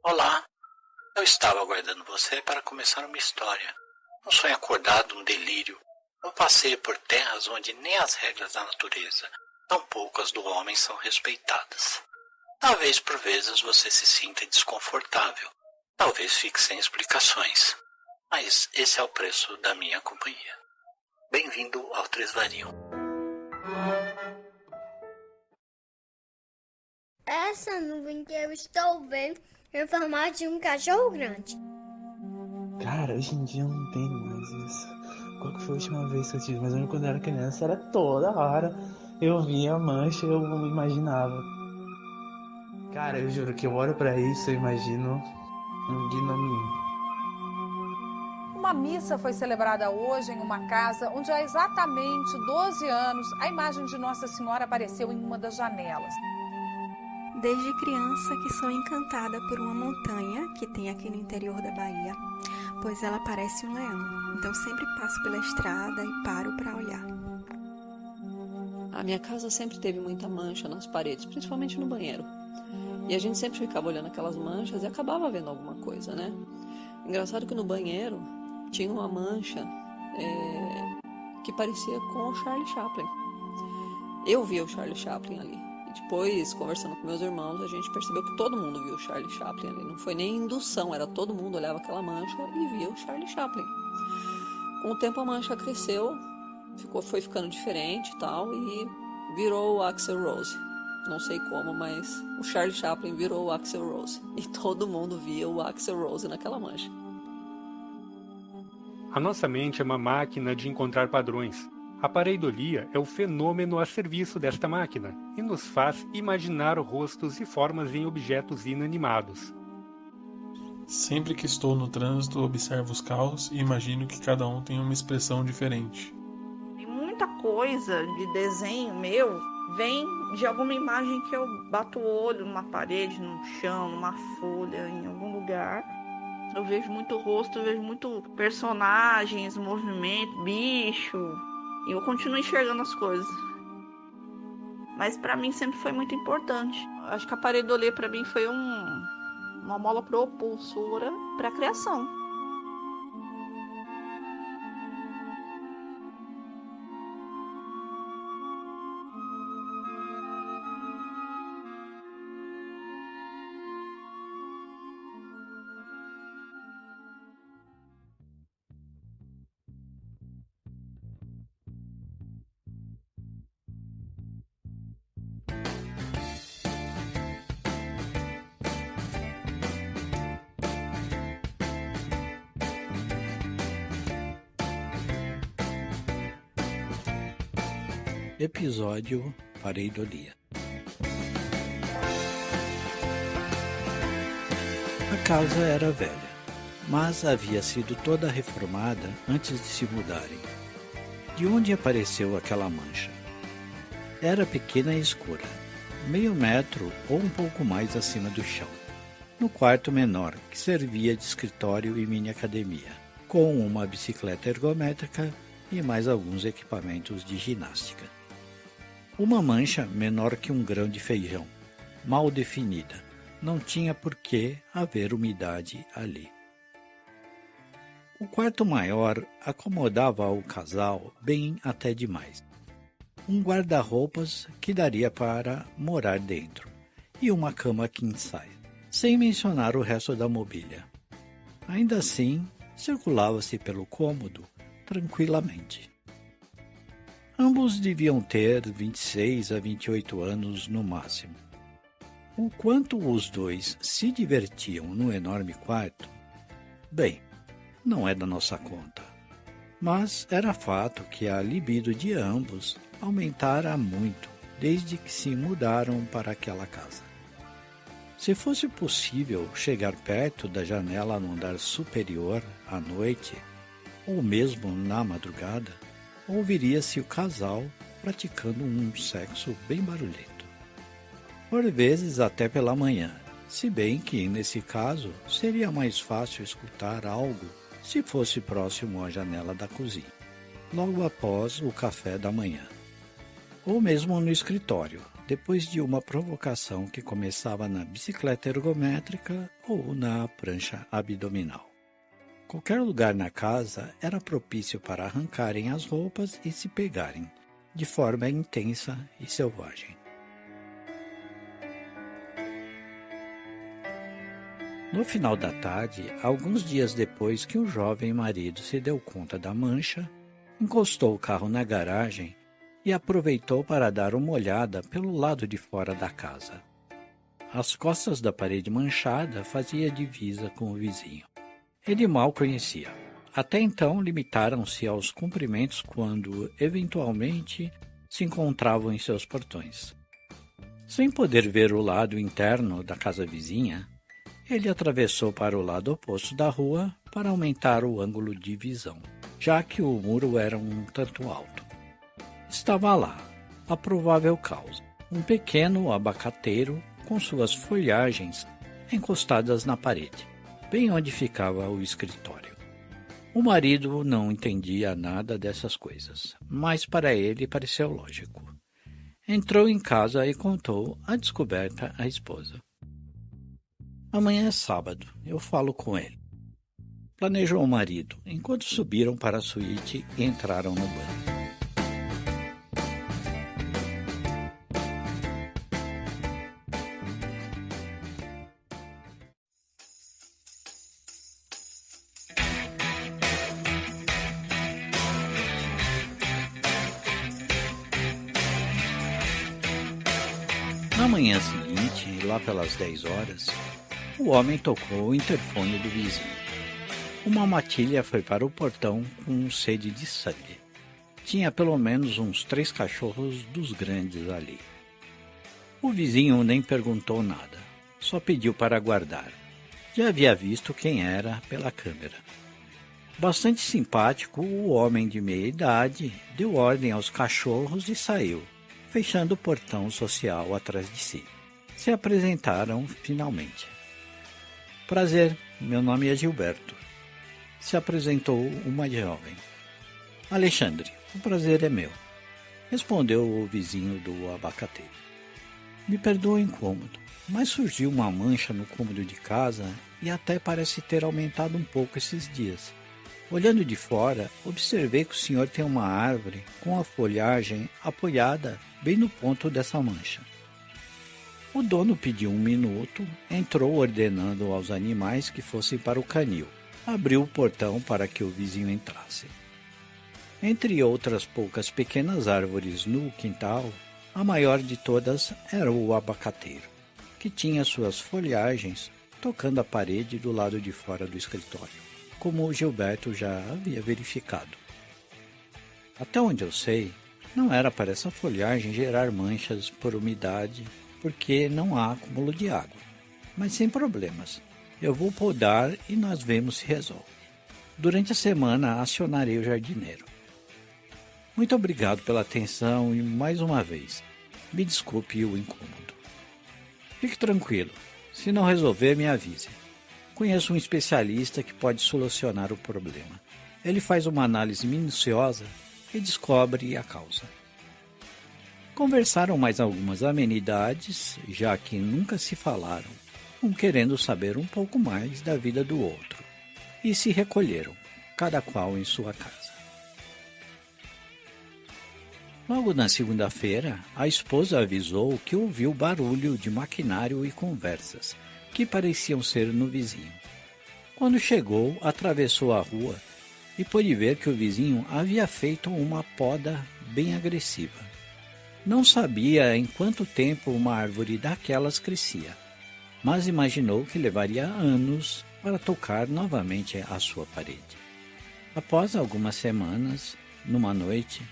Olá, eu estava aguardando você para começar uma história. Um sonho acordado, um delírio. Um passeio por terras onde nem as regras da natureza, tampouco as do homem são respeitadas. Talvez por vezes você se sinta desconfortável. Talvez fique sem explicações. Mas esse é o preço da minha companhia. Bem-vindo ao Tresvarium. Essa nuvem que eu estou vendo é o formato de um cachorro grande. Cara, hoje em dia eu não tenho mais isso. Qual que foi a última vez que eu tive? Mas eu lembro quando eu era criança, era toda hora. Eu via a mancha, eu imaginava. Cara, eu juro que eu olho pra isso e imagino um gnominho. Uma missa foi celebrada hoje em uma casa onde há exatamente 12 anos a imagem de Nossa Senhora apareceu em uma das janelas. Desde criança que sou encantada por uma montanha que tem aqui no interior da Bahia, pois ela parece um leão. Então sempre passo pela estrada e paro para olhar. A minha casa sempre teve muita mancha nas paredes, principalmente no banheiro. E a gente sempre ficava olhando aquelas manchas e acabava vendo alguma coisa, né? Engraçado que no banheiro tinha uma mancha que parecia com o Charlie Chaplin. Eu via o Charlie Chaplin ali. E depois, conversando com meus irmãos, a gente percebeu que todo mundo viu o Charlie Chaplin ali. Não foi nem indução, era todo mundo olhava aquela mancha e via o Charlie Chaplin. Com o tempo a mancha cresceu, foi ficando diferente e tal, e virou o Axl Rose. Não sei como, mas o Charlie Chaplin virou o Axl Rose. E todo mundo via o Axl Rose naquela mancha. A nossa mente é uma máquina de encontrar padrões. A pareidolia é o fenômeno a serviço desta máquina e nos faz imaginar rostos e formas em objetos inanimados. Sempre que estou no trânsito, observo os carros e imagino que cada um tem uma expressão diferente. E muita coisa de desenho meu vem de alguma imagem que eu bato o olho numa parede, num chão, numa folha, em algum lugar. Eu vejo muito rosto, eu vejo muito personagens, movimento, bicho. E eu continuo enxergando as coisas. Mas pra mim sempre foi muito importante. Acho que a pareidolia pra mim foi uma mola propulsora pra criação. Episódio Pareidolia. A casa era velha, mas havia sido toda reformada antes de se mudarem. De onde apareceu aquela mancha? Era pequena e escura, meio metro ou um pouco mais acima do chão, no quarto menor que servia de escritório e mini academia, com uma bicicleta ergométrica e mais alguns equipamentos de ginástica. Uma mancha menor que um grão de feijão, mal definida. Não tinha por que haver umidade ali. O quarto maior acomodava ao casal bem até demais. Um guarda-roupas que daria para morar dentro e uma cama king size, sem mencionar o resto da mobília. Ainda assim, circulava-se pelo cômodo tranquilamente. Ambos deviam ter 26 a 28 anos no máximo. O quanto os dois se divertiam no enorme quarto, bem, não é da nossa conta. Mas era fato que a libido de ambos aumentara muito desde que se mudaram para aquela casa. Se fosse possível chegar perto da janela no andar superior à noite, ou mesmo na madrugada, ouviria-se o casal praticando um sexo bem barulhento. Por vezes até pela manhã, se bem que, nesse caso, seria mais fácil escutar algo se fosse próximo à janela da cozinha, logo após o café da manhã. Ou mesmo no escritório, depois de uma provocação que começava na bicicleta ergométrica ou na prancha abdominal. Qualquer lugar na casa era propício para arrancarem as roupas e se pegarem, de forma intensa e selvagem. No final da tarde, alguns dias depois que o jovem marido se deu conta da mancha, encostou o carro na garagem e aproveitou para dar uma olhada pelo lado de fora da casa. As costas da parede manchada fazia divisa com o vizinho. Ele mal conhecia. Até então limitaram-se aos cumprimentos quando, eventualmente, se encontravam em seus portões. Sem poder ver o lado interno da casa vizinha, ele atravessou para o lado oposto da rua para aumentar o ângulo de visão, já que o muro era um tanto alto. Estava lá, a provável causa, um pequeno abacateiro com suas folhagens encostadas na parede, bem onde ficava o escritório. O marido não entendia nada dessas coisas, mas para ele pareceu lógico. Entrou em casa e contou a descoberta à esposa. Amanhã é sábado, eu falo com ele. Planejou o marido, enquanto subiram para a suíte e entraram no banho. Na manhã seguinte, lá pelas 10 horas, o homem tocou o interfone do vizinho. Uma matilha foi para o portão com sede de sangue. Tinha pelo menos uns 3 cachorros dos grandes ali. O vizinho nem perguntou nada, só pediu para aguardar. Já havia visto quem era pela câmera. Bastante simpático, o homem de meia idade deu ordem aos cachorros e saiu, fechando o portão social atrás de si. Se apresentaram finalmente. Prazer, meu nome é Gilberto. Se apresentou uma jovem. Alexandre, o prazer é meu, respondeu o vizinho do abacateiro. Me perdoa o incômodo, mas surgiu uma mancha no cômodo de casa e até parece ter aumentado um pouco esses dias. Olhando de fora, observei que o senhor tem uma árvore com a folhagem apoiada bem no ponto dessa mancha. O dono pediu 1 minuto, entrou ordenando aos animais que fossem para o canil. Abriu o portão para que o vizinho entrasse. Entre outras poucas pequenas árvores no quintal, a maior de todas era o abacateiro, que tinha suas folhagens tocando a parede do lado de fora do escritório, como o Gilberto já havia verificado. Até onde eu sei, não era para essa folhagem gerar manchas por umidade, porque não há acúmulo de água. Mas sem problemas. Eu vou podar e nós vemos se resolve. Durante a semana acionarei o jardineiro. Muito obrigado pela atenção e, mais uma vez, me desculpe o incômodo. Fique tranquilo. Se não resolver, me avise. Conheço um especialista que pode solucionar o problema. Ele faz uma análise minuciosa e descobre a causa. Conversaram mais algumas amenidades, já que nunca se falaram, um querendo saber um pouco mais da vida do outro, e se recolheram, cada qual em sua casa. Logo na segunda-feira, a esposa avisou que ouviu barulho de maquinário e conversas, que pareciam ser no vizinho. Quando chegou, atravessou a rua e pôde ver que o vizinho havia feito uma poda bem agressiva. Não sabia em quanto tempo uma árvore daquelas crescia, mas imaginou que levaria anos para tocar novamente a sua parede. Após algumas semanas, numa noite,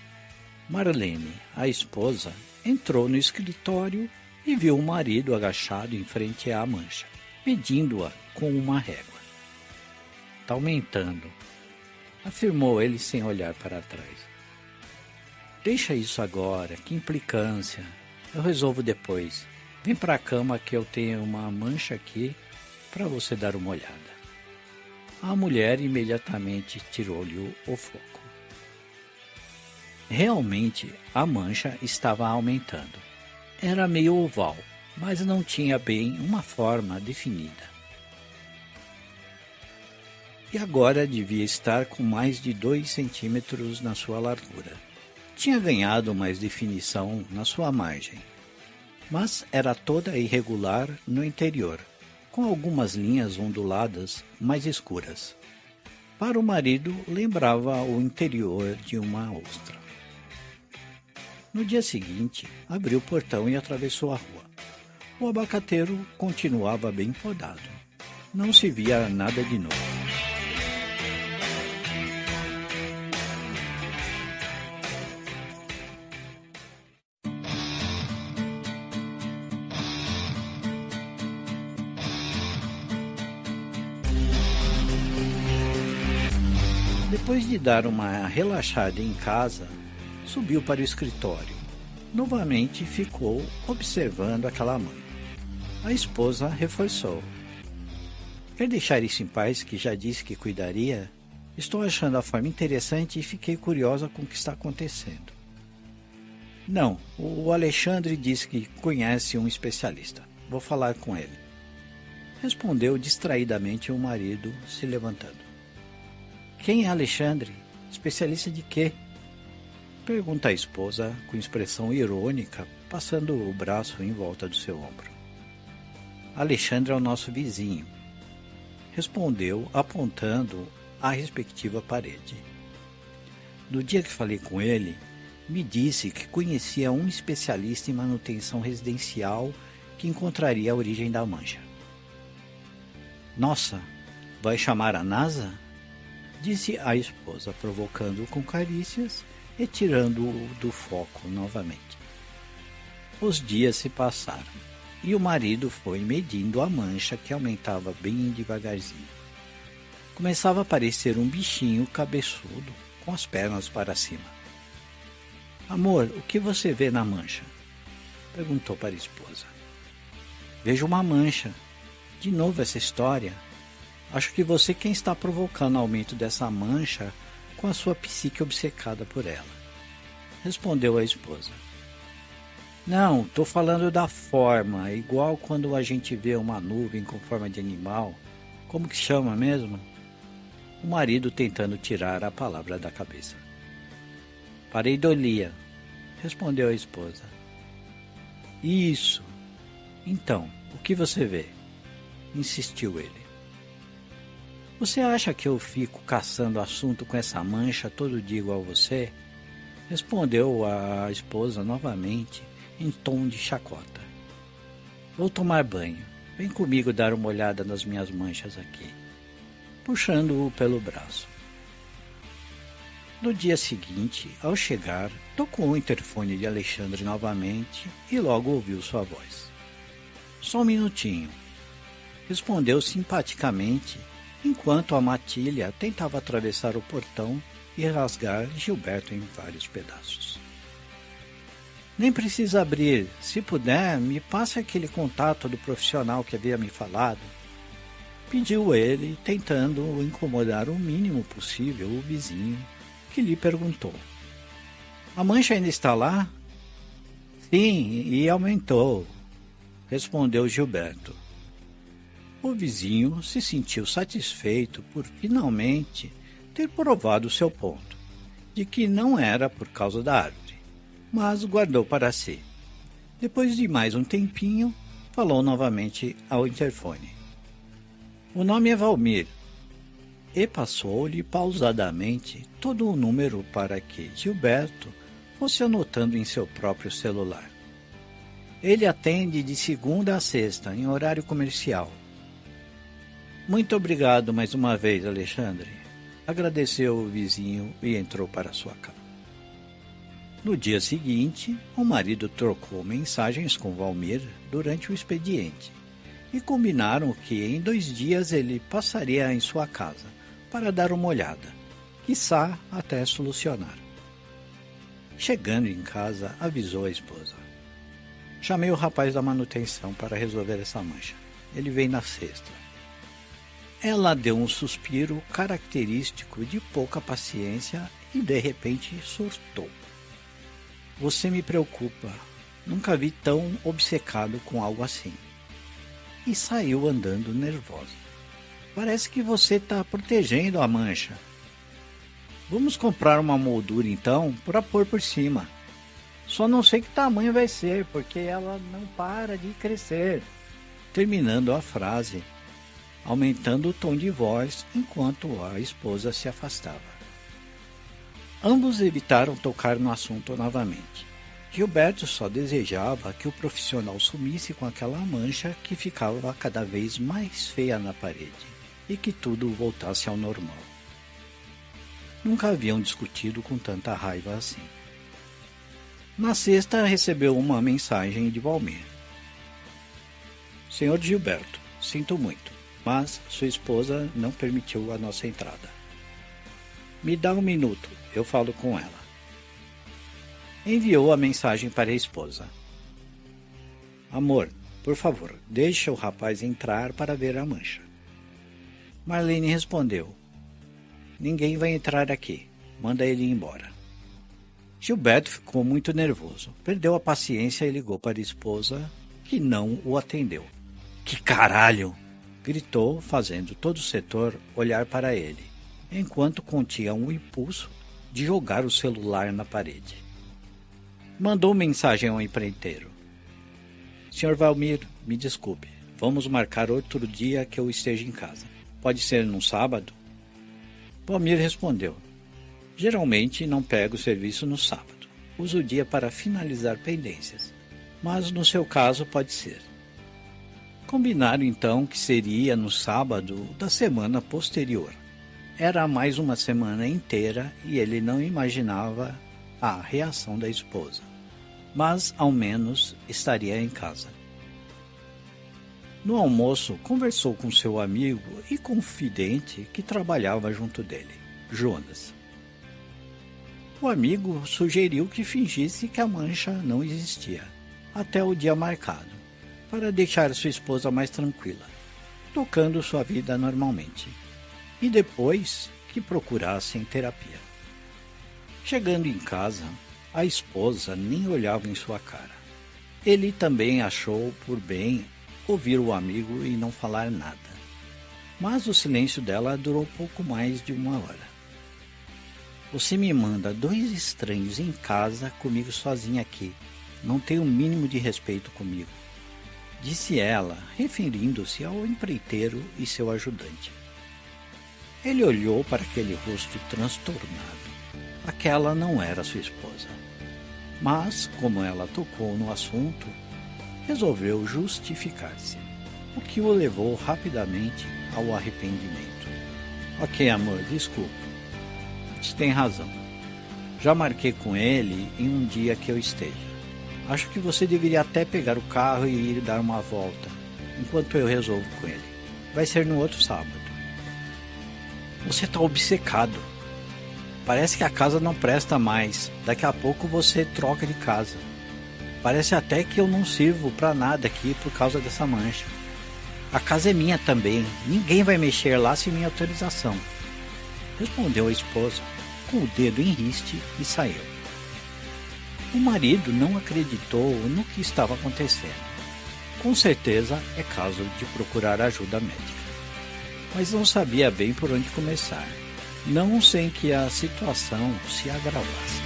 Marlene, a esposa, entrou no escritório e viu o marido agachado em frente à mancha, medindo-a com uma régua. "Está aumentando", afirmou ele sem olhar para trás. "Deixa isso agora, que implicância. Eu resolvo depois. Vem para a cama que eu tenho uma mancha aqui para você dar uma olhada." A mulher imediatamente tirou-lhe o foco. Realmente, a mancha estava aumentando. Era meio oval, mas não tinha bem uma forma definida. E agora devia estar com mais de 2 centímetros na sua largura. Tinha ganhado mais definição na sua margem, mas era toda irregular no interior, com algumas linhas onduladas mais escuras. Para o marido, lembrava o interior de uma ostra. No dia seguinte, abriu o portão e atravessou a rua. O abacateiro continuava bem podado. Não se via nada de novo. Depois de dar uma relaxada em casa, subiu para o escritório. Novamente ficou observando aquela mãe. A esposa reforçou. Quer deixar isso em paz, que já disse que cuidaria? Estou achando a forma interessante e fiquei curiosa com o que está acontecendo. Não, o Alexandre disse que conhece um especialista. Vou falar com ele. Respondeu distraidamente o marido, se levantando. Quem é Alexandre? Especialista de quê? Pergunta a esposa com expressão irônica, passando o braço em volta do seu ombro. Alexandre é o nosso vizinho. Respondeu, apontando à respectiva parede. No dia que falei com ele, me disse que conhecia um especialista em manutenção residencial que encontraria a origem da mancha. Nossa, vai chamar a NASA? Disse a esposa, provocando-o com carícias e tirando-o do foco novamente. Os dias se passaram e o marido foi medindo a mancha que aumentava bem devagarzinho. Começava a parecer um bichinho cabeçudo com as pernas para cima. Amor, o que você vê na mancha? Perguntou para a esposa. Vejo uma mancha. De novo essa história. Acho que você quem está provocando o aumento dessa mancha com a sua psique obcecada por ela. Respondeu a esposa. Não, estou falando da forma, igual quando a gente vê uma nuvem com forma de animal. Como que chama mesmo? O marido tentando tirar a palavra da cabeça. Pareidolia, respondeu a esposa. Isso. Então, o que você vê? Insistiu ele. Você acha que eu fico caçando assunto com essa mancha todo dia igual você? Respondeu a esposa novamente, em tom de chacota. Vou tomar banho. Vem comigo dar uma olhada nas minhas manchas aqui. Puxando-o pelo braço. No dia seguinte, ao chegar, tocou o interfone de Alexandre novamente e logo ouviu sua voz. Só um minutinho. Respondeu simpaticamente, enquanto a matilha tentava atravessar o portão e rasgar Gilberto em vários pedaços. Nem precisa abrir. Se puder, me passe aquele contato do profissional que havia me falado. Pediu ele, tentando incomodar o mínimo possível o vizinho, que lhe perguntou. A mancha ainda está lá? Sim, e aumentou, respondeu Gilberto. O vizinho se sentiu satisfeito por finalmente ter provado seu ponto, de que não era por causa da árvore, mas guardou para si. Depois de mais um tempinho, falou novamente ao interfone. O nome é Valmir. E passou-lhe pausadamente todo o número para que Gilberto fosse anotando em seu próprio celular. Ele atende de segunda a sexta, em horário comercial. Muito obrigado mais uma vez, Alexandre. Agradeceu o vizinho e entrou para sua casa. No dia seguinte, o marido trocou mensagens com Valmir durante o expediente e combinaram que em 2 dias ele passaria em sua casa para dar uma olhada, quiçá até solucionar. Chegando em casa, avisou a esposa. Chamei o rapaz da manutenção para resolver essa mancha. Ele vem na sexta. Ela deu um suspiro característico de pouca paciência e de repente surtou. Você me preocupa. Nunca vi tão obcecado com algo assim. E saiu andando nervosa. Parece que você está protegendo a mancha. Vamos comprar uma moldura então para pôr por cima. Só não sei que tamanho vai ser, porque ela não para de crescer. Terminando a frase, aumentando o tom de voz enquanto a esposa se afastava. Ambos evitaram tocar no assunto novamente. Gilberto só desejava que o profissional sumisse com aquela mancha que ficava cada vez mais feia na parede e que tudo voltasse ao normal. Nunca haviam discutido com tanta raiva assim. Na sexta, recebeu uma mensagem de Valmir. Senhor Gilberto, sinto muito, mas sua esposa não permitiu a nossa entrada. Me dá um minuto, eu falo com ela. Enviou a mensagem para a esposa. Amor, por favor, deixe o rapaz entrar para ver a mancha. Marlene respondeu. Ninguém vai entrar aqui, manda ele embora. Gilberto ficou muito nervoso, perdeu a paciência e ligou para a esposa, que não o atendeu. Que caralho! Gritou, fazendo todo o setor olhar para ele, enquanto continha um impulso de jogar o celular na parede. Mandou mensagem ao empreiteiro. Sr. Valmir, me desculpe, vamos marcar outro dia que eu esteja em casa. Pode ser num sábado? Valmir respondeu. Geralmente não pego o serviço no sábado. Uso o dia para finalizar pendências. Mas no seu caso pode ser. Combinaram então que seria no sábado da semana posterior. Era mais uma semana inteira e ele não imaginava a reação da esposa. Mas ao menos estaria em casa. No almoço, conversou com seu amigo e confidente que trabalhava junto dele, Jonas. O amigo sugeriu que fingisse que a mancha não existia, até o dia marcado, para deixar sua esposa mais tranquila, tocando sua vida normalmente, e depois que procurassem terapia. Chegando em casa, a esposa nem olhava em sua cara. Ele também achou por bem ouvir o amigo e não falar nada. Mas o silêncio dela durou pouco mais de 1 hora. Você me manda 2 estranhos em casa comigo sozinha aqui. Não tem o mínimo de respeito comigo. Disse ela, referindo-se ao empreiteiro e seu ajudante. Ele olhou para aquele rosto transtornado. Aquela não era sua esposa. Mas, como ela tocou no assunto, resolveu justificar-se, o que o levou rapidamente ao arrependimento. Ok, amor, desculpe. Você tem razão. Já marquei com ele em um dia que eu esteja. Acho que você deveria até pegar o carro e ir dar uma volta, enquanto eu resolvo com ele. Vai ser no outro sábado. Você está obcecado. Parece que a casa não presta mais. Daqui a pouco você troca de casa. Parece até que eu não sirvo para nada aqui por causa dessa mancha. A casa é minha também. Ninguém vai mexer lá sem minha autorização. Respondeu a esposa, com o dedo em riste, e saiu. O marido não acreditou no que estava acontecendo. Com certeza é caso de procurar ajuda médica. Mas não sabia bem por onde começar, não sem que a situação se agravasse.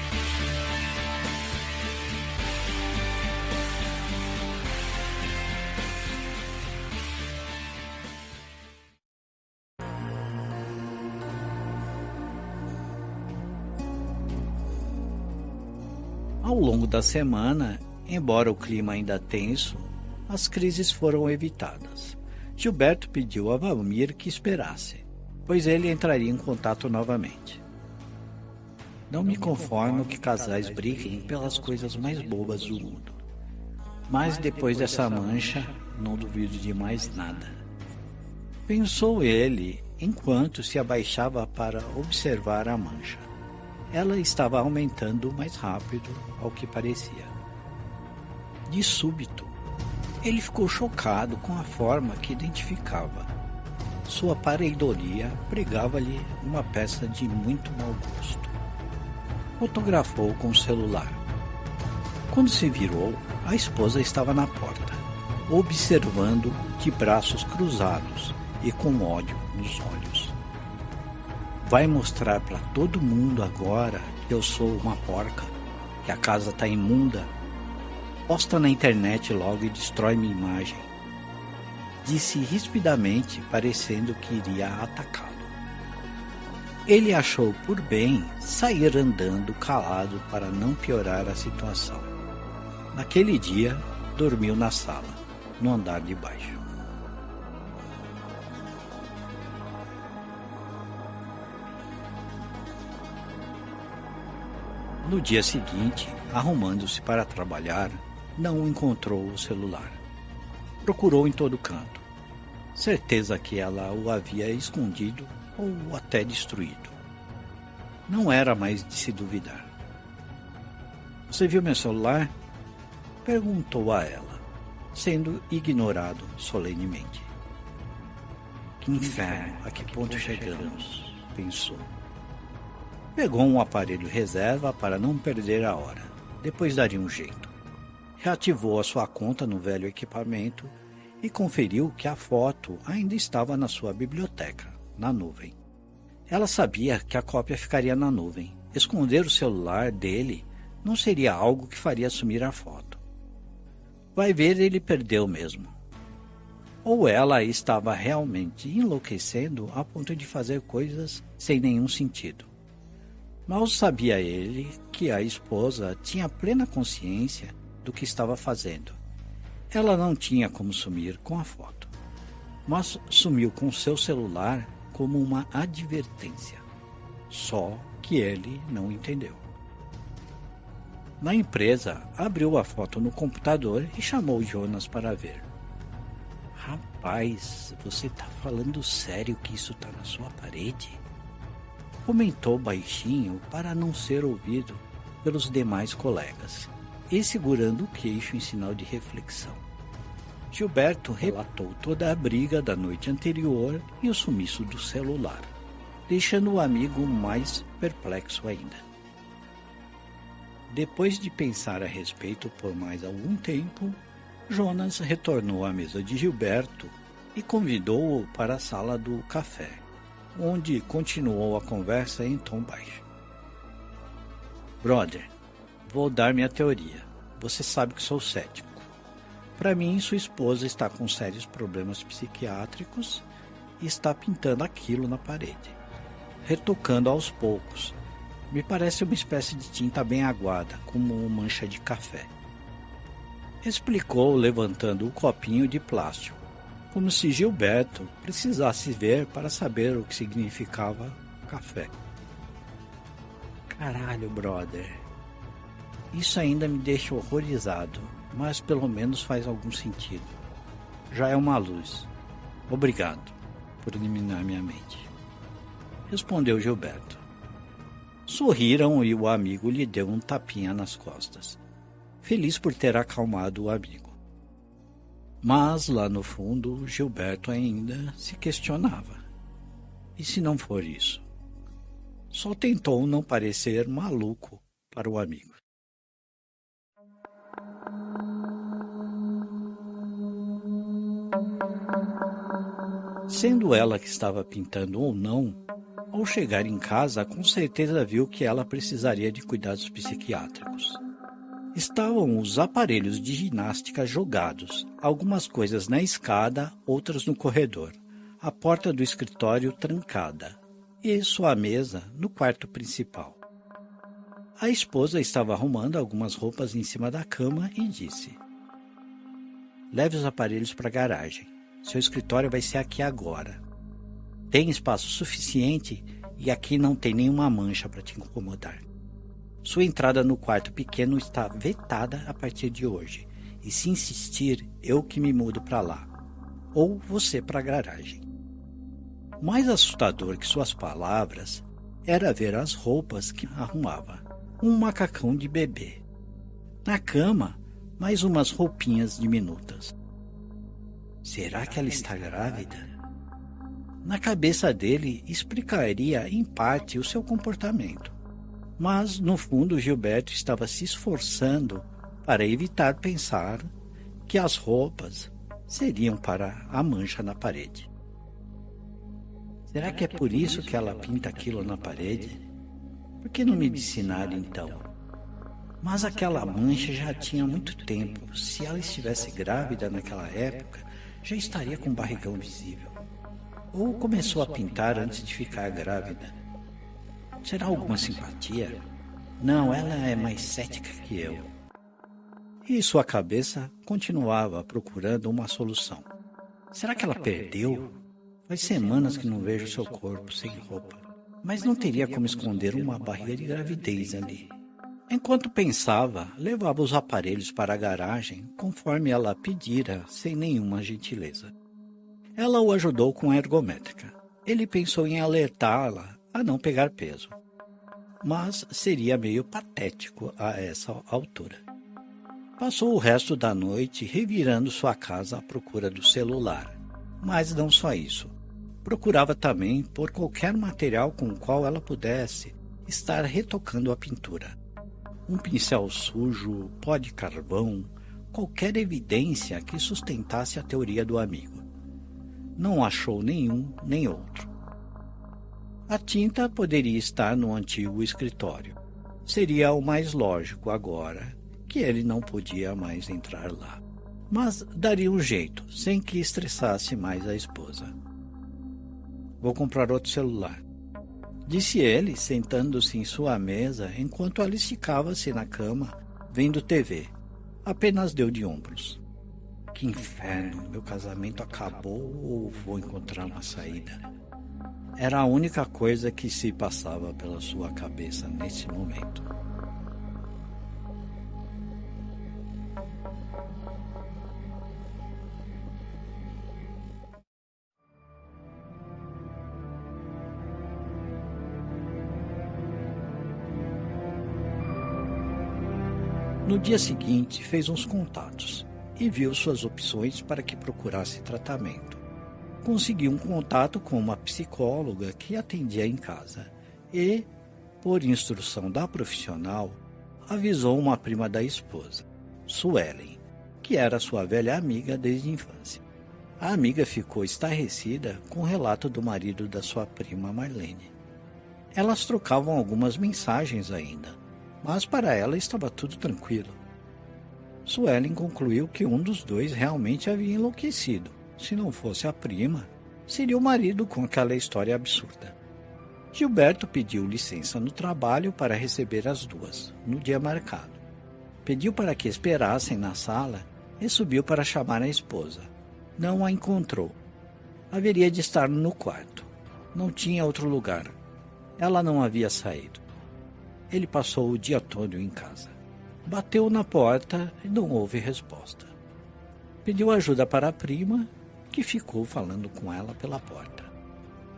Ao longo da semana, embora o clima ainda tenso, as crises foram evitadas. Gilberto pediu a Valmir que esperasse, pois ele entraria em contato novamente. Não me conformo que casais briguem pelas coisas mais bobas do mundo. Mas depois dessa mancha, não duvido de mais nada. Pensou ele, enquanto se abaixava para observar a mancha. Ela estava aumentando mais rápido, ao que parecia. De súbito, ele ficou chocado com a forma que identificava. Sua pareidolia pregava-lhe uma peça de muito mau gosto. Fotografou com o celular. Quando se virou, a esposa estava na porta, observando de braços cruzados e com ódio nos olhos. Vai mostrar para todo mundo agora que eu sou uma porca, que a casa está imunda? Posta na internet logo e destrói minha imagem. Disse rispidamente, parecendo que iria atacá-lo. Ele achou por bem sair andando calado para não piorar a situação. Naquele dia, dormiu na sala, no andar de baixo. No dia seguinte, arrumando-se para trabalhar, não encontrou o celular. Procurou em todo canto. Certeza que ela o havia escondido ou até destruído. Não era mais de se duvidar. Você viu meu celular? Perguntou a ela, sendo ignorado solenemente. Que inferno, a que ponto chegamos? Pensou. Pegou um aparelho reserva para não perder a hora. Depois daria um jeito. Reativou a sua conta no velho equipamento e conferiu que a foto ainda estava na sua biblioteca, na nuvem. Ela sabia que a cópia ficaria na nuvem. Esconder o celular dele não seria algo que faria sumir a foto. Vai ver, ele perdeu mesmo. Ou ela estava realmente enlouquecendo a ponto de fazer coisas sem nenhum sentido. Mal sabia ele que a esposa tinha plena consciência do que estava fazendo. Ela não tinha como sumir com a foto, mas sumiu com seu celular como uma advertência. Só que ele não entendeu. Na empresa, abriu a foto no computador e chamou Jonas para ver. Rapaz, você tá falando sério que isso tá na sua parede? Comentou baixinho para não ser ouvido pelos demais colegas e segurando o queixo em sinal de reflexão. Gilberto relatou toda a briga da noite anterior e o sumiço do celular, deixando o amigo mais perplexo ainda. Depois de pensar a respeito por mais algum tempo, Jonas retornou à mesa de Gilberto e convidou-o para a sala do café, onde continuou a conversa em tom baixo. Brother, vou dar minha teoria. Você sabe que sou cético. Para mim, sua esposa está com sérios problemas psiquiátricos e está pintando aquilo na parede, retocando aos poucos. Me parece uma espécie de tinta bem aguada, como uma mancha de café. Explicou, levantando o copinho de plástico, como se Gilberto precisasse ver para saber o que significava café. Caralho, brother. Isso ainda me deixa horrorizado, mas pelo menos faz algum sentido. Já é uma luz. Obrigado por iluminar minha mente. Respondeu Gilberto. Sorriram e o amigo lhe deu um tapinha nas costas, feliz por ter acalmado o amigo. Mas lá no fundo, Gilberto ainda se questionava. E se não for isso? Só tentou não parecer maluco para o amigo. Sendo ela que estava pintando ou não, ao chegar em casa, com certeza viu que ela precisaria de cuidados psiquiátricos. Estavam os aparelhos de ginástica jogados, algumas coisas na escada, outras no corredor, a porta do escritório trancada e sua mesa no quarto principal. A esposa estava arrumando algumas roupas em cima da cama e disse: leve os aparelhos para a garagem. Seu escritório vai ser aqui agora. Tem espaço suficiente e aqui não tem nenhuma mancha para te incomodar. Sua entrada no quarto pequeno está vetada a partir de hoje. E se insistir, eu que me mudo para lá. Ou você para a garagem. Mais assustador que suas palavras era ver as roupas que arrumava. Um macacão de bebê. Na cama, mais umas roupinhas diminutas. Será que ela está grávida? Na cabeça dele, explicaria em parte o seu comportamento. Mas, no fundo, Gilberto estava se esforçando para evitar pensar que as roupas seriam para a mancha na parede. Será que é por isso que ela pinta aquilo na parede? Por que não me disse nada então? Mas aquela mancha já tinha muito tempo. Se ela estivesse grávida naquela época, já estaria com o barrigão visível. Ou começou a pintar antes de ficar grávida. Será alguma simpatia? Não, ela é mais cética que eu. E sua cabeça continuava procurando uma solução. Será que ela perdeu? Faz semanas que não vejo seu corpo sem roupa. Mas não teria como esconder uma barriga de gravidez ali. Enquanto pensava, levava os aparelhos para a garagem, conforme ela pedira, sem nenhuma gentileza. Ela o ajudou com a ergométrica. Ele pensou em alertá-la a não pegar peso. Mas seria meio patético a essa altura. Passou o resto da noite revirando sua casa à procura do celular. Mas não só isso. Procurava também por qualquer material com o qual ela pudesse estar retocando a pintura. Um pincel sujo, pó de carvão, qualquer evidência que sustentasse a teoria do amigo. Não achou nenhum nem outro. A tinta poderia estar no antigo escritório. Seria o mais lógico agora que ele não podia mais entrar lá. Mas daria um jeito, sem que estressasse mais a esposa. Vou comprar outro celular, disse ele, sentando-se em sua mesa enquanto ela esticava-se na cama, vendo TV. Apenas deu de ombros. Que inferno, meu casamento acabou ou vou encontrar uma saída? Era a única coisa que se passava pela sua cabeça nesse momento. No dia seguinte, fez uns contatos e viu suas opções para que procurasse tratamento. Conseguiu um contato com uma psicóloga que atendia em casa e, por instrução da profissional, avisou uma prima da esposa, Suelen, que era sua velha amiga desde a infância. A amiga ficou estarrecida com o relato do marido da sua prima Marlene. Elas trocavam algumas mensagens ainda, mas para ela estava tudo tranquilo. Suelen concluiu que um dos dois realmente havia enlouquecido. Se não fosse a prima, seria o marido com aquela história absurda. Gilberto pediu licença no trabalho para receber as duas, no dia marcado. Pediu para que esperassem na sala e subiu para chamar a esposa. Não a encontrou. Haveria de estar no quarto. Não tinha outro lugar. Ela não havia saído. Ele passou o dia todo em casa. Bateu na porta e não houve resposta. Pediu ajuda para a prima, que ficou falando com ela pela porta.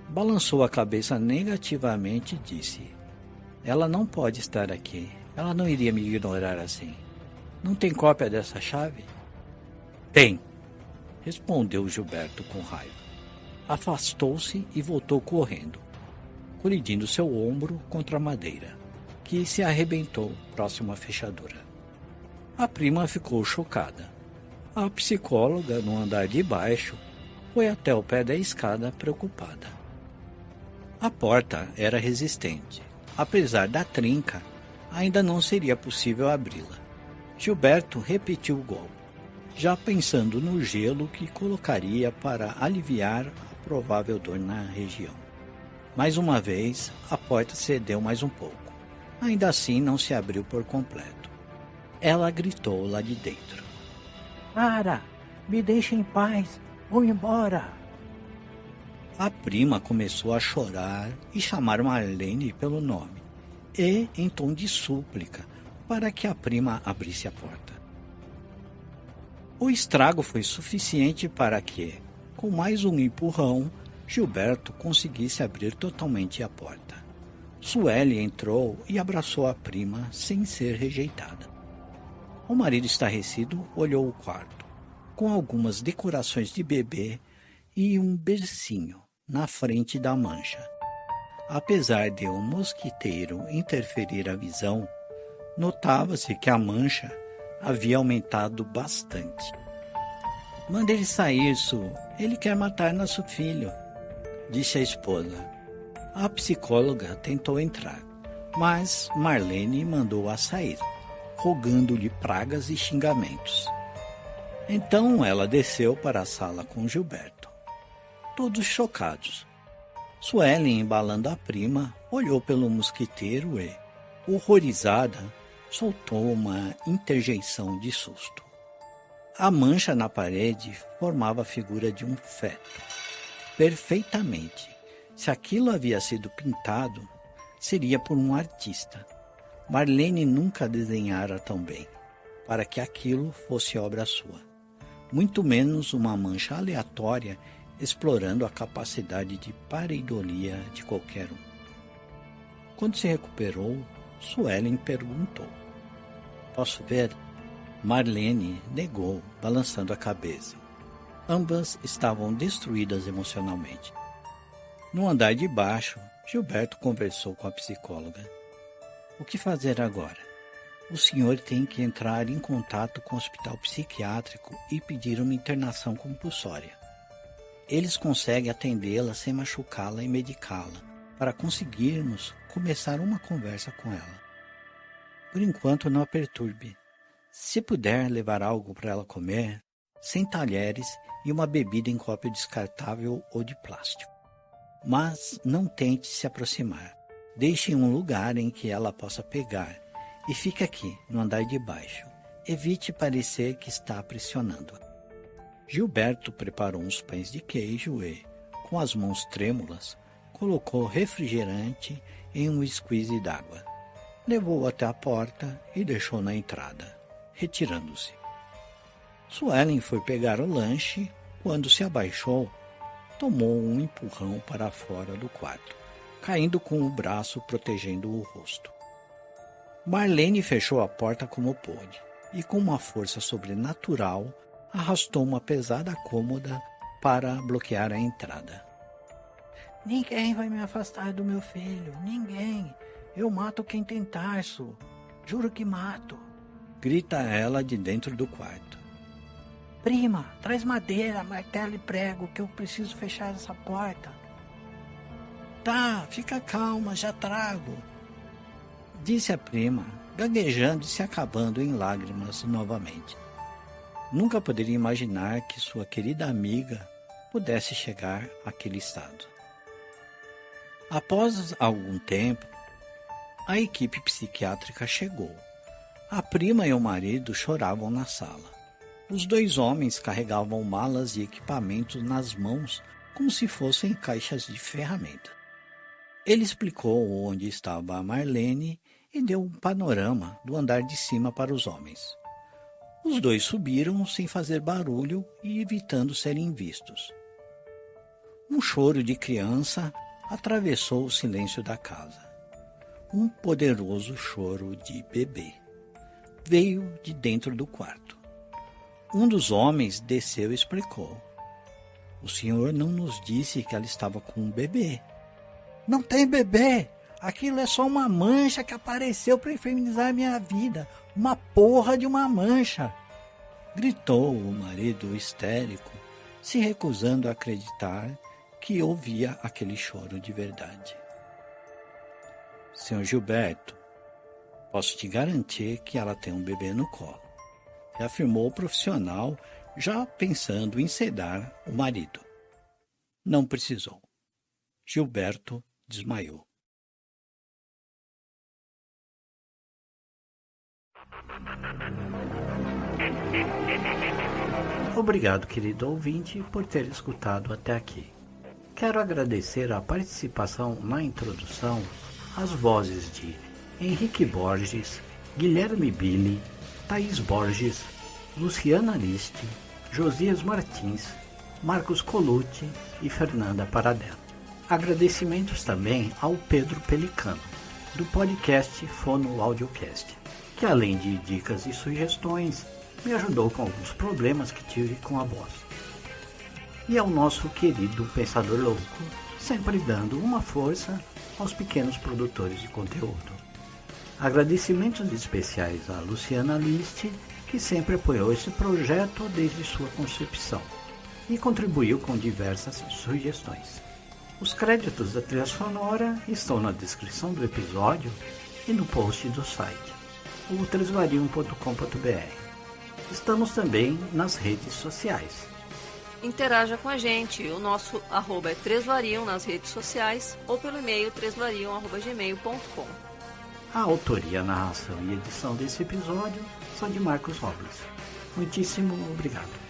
Balançou a cabeça negativamente e disse: ela não pode estar aqui. Ela não iria me ignorar assim. Não tem cópia dessa chave? Tem, respondeu Gilberto com raiva. Afastou-se e voltou correndo, colidindo seu ombro contra a madeira, que se arrebentou próximo à fechadura. A prima ficou chocada. A psicóloga, no andar de baixo, foi até o pé da escada preocupada. A porta era resistente. Apesar da trinca, ainda não seria possível abri-la. Gilberto repetiu o golpe, já pensando no gelo que colocaria para aliviar a provável dor na região. Mais uma vez, a porta cedeu mais um pouco. Ainda assim, não se abriu por completo. Ela gritou lá de dentro: para! Me deixa em paz! Vou embora! A prima começou a chorar e chamar Marlene pelo nome, e em tom de súplica, para que a prima abrisse a porta. O estrago foi suficiente para que, com mais um empurrão, Gilberto conseguisse abrir totalmente a porta. Sueli entrou e abraçou a prima sem ser rejeitada. O marido estarrecido olhou o quarto, com algumas decorações de bebê e um bercinho na frente da mancha. Apesar de um mosquiteiro interferir a visão, notava-se que a mancha havia aumentado bastante. Manda ele sair, Su. Ele quer matar nosso filho, disse a esposa. A psicóloga tentou entrar, mas Marlene mandou-a sair, rogando-lhe pragas e xingamentos. Então ela desceu para a sala com Gilberto. Todos chocados. Suelen, embalando a prima, olhou pelo mosquiteiro e, horrorizada, soltou uma interjeição de susto. A mancha na parede formava a figura de um feto. Perfeitamente. Se aquilo havia sido pintado, seria por um artista. Marlene nunca desenhara tão bem, para que aquilo fosse obra sua. Muito menos uma mancha aleatória explorando a capacidade de pareidolia de qualquer um. Quando se recuperou, Suelen perguntou. Posso ver? Marlene negou, balançando a cabeça. Ambas estavam destruídas emocionalmente. No andar de baixo, Gilberto conversou com a psicóloga. O que fazer agora? O senhor tem que entrar em contato com o hospital psiquiátrico e pedir uma internação compulsória. Eles conseguem atendê-la sem machucá-la e medicá-la, para conseguirmos começar uma conversa com ela. Por enquanto, não a perturbe. Se puder levar algo para ela comer, sem talheres e uma bebida em copo descartável ou de plástico. Mas não tente se aproximar. Deixe em um lugar em que ela possa pegar e fique aqui, no andar de baixo. Evite parecer que está pressionando-a. Gilberto preparou uns pães de queijo e, com as mãos trêmulas, colocou refrigerante em um squeeze d'água. Levou-o até a porta e deixou na entrada, retirando-se. Suelen foi pegar o lanche. Quando se abaixou, tomou um empurrão para fora do quarto, caindo com o braço protegendo o rosto. Marlene fechou a porta como pôde e, com uma força sobrenatural, arrastou uma pesada cômoda para bloquear a entrada. Ninguém vai me afastar do meu filho, ninguém. Eu mato quem tentar, Su. Juro que mato. Grita ela de dentro do quarto. Prima, traz madeira, martelo e prego que eu preciso fechar essa porta. Tá, fica calma, já trago. Disse a prima, gaguejando e se acabando em lágrimas novamente. Nunca poderia imaginar que sua querida amiga pudesse chegar àquele estado. Após algum tempo, a equipe psiquiátrica chegou. A prima e o marido choravam na sala. Os dois homens carregavam malas e equipamentos nas mãos como se fossem caixas de ferramenta. Ele explicou onde estava a Marlene e deu um panorama do andar de cima para os homens. Os dois subiram sem fazer barulho e evitando serem vistos. Um choro de criança atravessou o silêncio da casa. Um poderoso choro de bebê veio de dentro do quarto. Um dos homens desceu e explicou. O senhor não nos disse que ela estava com um bebê. Não tem bebê! Aquilo é só uma mancha que apareceu para infernizar minha vida. Uma porra de uma mancha! Gritou o marido histérico, se recusando a acreditar que ouvia aquele choro de verdade. Senhor Gilberto, posso te garantir que ela tem um bebê no colo, reafirmou o profissional, já pensando em sedar o marido. Não precisou. Gilberto desmaiou. Obrigado, querido ouvinte, por ter escutado até aqui. Quero agradecer a participação na introdução às vozes de Henrique Borges, Guilherme Billy, Thaís Borges, Luciana Liste, Josias Martins, Marcos Colucci e Fernanda Paradela. Agradecimentos também ao Pedro Pelicano, do podcast Fono Audiocast, que além de dicas e sugestões, me ajudou com alguns problemas que tive com a voz. E ao nosso querido Pensador Louco, sempre dando uma força aos pequenos produtores de conteúdo. Agradecimentos especiais a Luciana Liste que sempre apoiou esse projeto desde sua concepção e contribuiu com diversas sugestões. Os créditos da trilha sonora estão na descrição do episódio e no post do site, o tresvarium.com.br. Estamos também nas redes sociais. Interaja com a gente, o nosso @ é tresvarium nas redes sociais ou pelo e-mail tresvarium@gmail.com. A autoria, narração e edição desse episódio são de Marcos Robles. Muitíssimo obrigado.